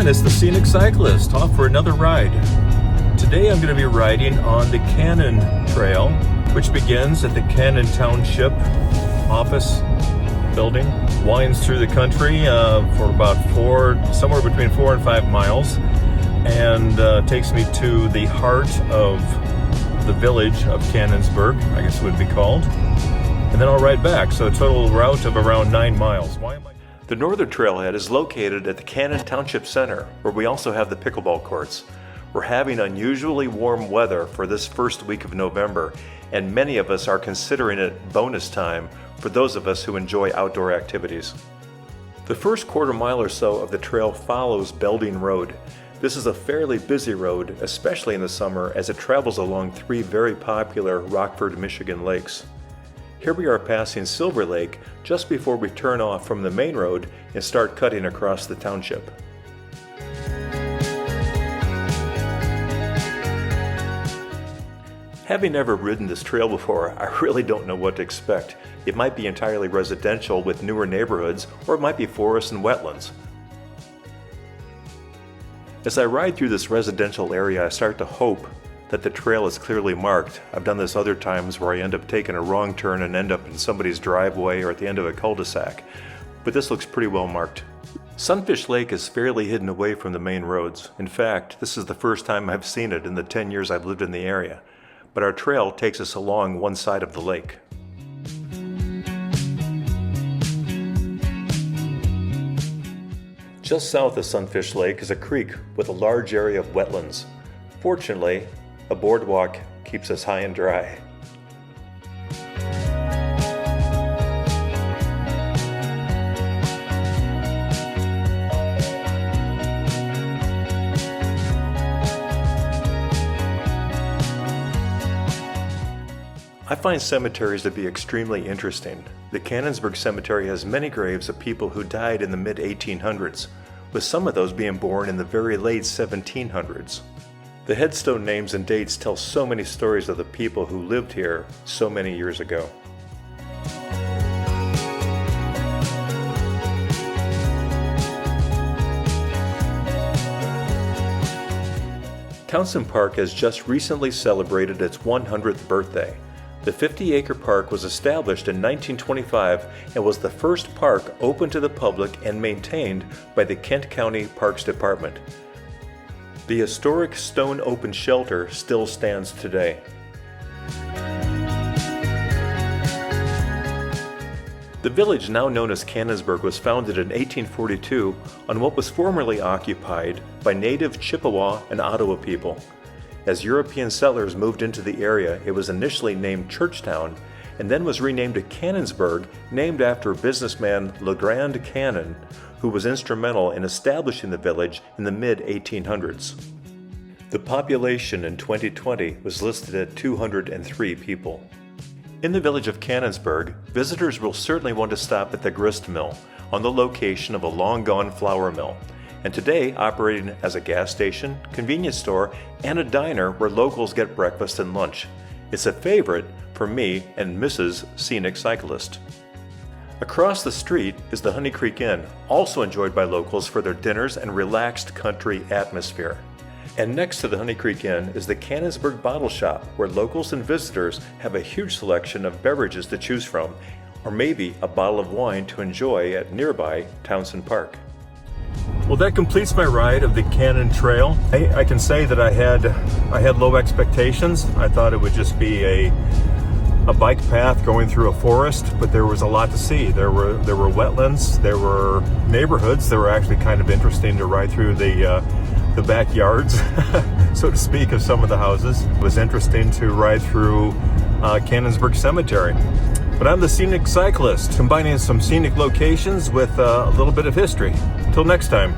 everyone, it's the Scenic Cyclist, off for another ride. Today I'm going to be riding on the Cannon Trail, which begins at the Cannon Township office building, winds through the country for about somewhere between 4 and 5 miles, and takes me to the heart of the village of Cannonsburg, I guess it would be called, and then I'll ride back, so a total route of around 9 miles. The northern trailhead is located at the Cannon Township Center, where we also have the pickleball courts. We're having unusually warm weather for this first week of November, and many of us are considering it bonus time for those of us who enjoy outdoor activities. The first quarter mile or so of the trail follows Belding Road. This is a fairly busy road, especially in the summer, as it travels along 3 very popular Rockford, Michigan lakes. Here we are passing Silver Lake just before we turn off from the main road and start cutting across the township. Having never ridden this trail before, I really don't know what to expect. It might be entirely residential with newer neighborhoods, or it might be forests and wetlands. As I ride through this residential area, I start to hope that the trail is clearly marked. I've done this other times where I end up taking a wrong turn and end up in somebody's driveway or at the end of a cul-de-sac, but this looks pretty well marked. Sunfish Lake is fairly hidden away from the main roads. In fact, this is the first time I've seen it in the 10 years I've lived in the area, but our trail takes us along one side of the lake. Just south of Sunfish Lake is a creek with a large area of wetlands. Fortunately, a boardwalk keeps us high and dry. I find cemeteries to be extremely interesting. The Cannonsburg Cemetery has many graves of people who died in the mid-1800s, with some of those being born in the very late 1700s. The headstone names and dates tell so many stories of the people who lived here so many years ago. Township Park has just recently celebrated its 100th birthday. The 50-acre park was established in 1925 and was the first park open to the public and maintained by the Kent County Parks Department. The historic stone open shelter still stands today. The village now known as Cannonsburg was founded in 1842 on what was formerly occupied by native Chippewa and Ottawa people. As European settlers moved into the area, it was initially named Churchtown and then was renamed to Cannonsburg, named after businessman LeGrand Cannon, who was instrumental in establishing the village in the mid-1800s. The population in 2020 was listed at 203 people. In the village of Cannonsburg, visitors will certainly want to stop at the grist mill, on the location of a long-gone flour mill, and today operating as a gas station, convenience store, and a diner where locals get breakfast and lunch. It's a favorite for me and Mrs. Scenic Cyclist. Across the street is the Honey Creek Inn, also enjoyed by locals for their dinners and relaxed country atmosphere. And next to the Honey Creek Inn is the Cannonsburg Bottle Shop, where locals and visitors have a huge selection of beverages to choose from, or maybe a bottle of wine to enjoy at nearby Township Park. Well, that completes my ride of the Cannon Trail. I can say that I had low expectations. I thought it would just be a bike path going through a forest, but there was a lot to see. There were wetlands, there were neighborhoods that were actually kind of interesting to ride through the backyards, so to speak, of some of the houses. It was interesting to ride through Cannonsburg Cemetery. But I'm the Scenic Cyclist, combining some scenic locations with a little bit of history. Till next time.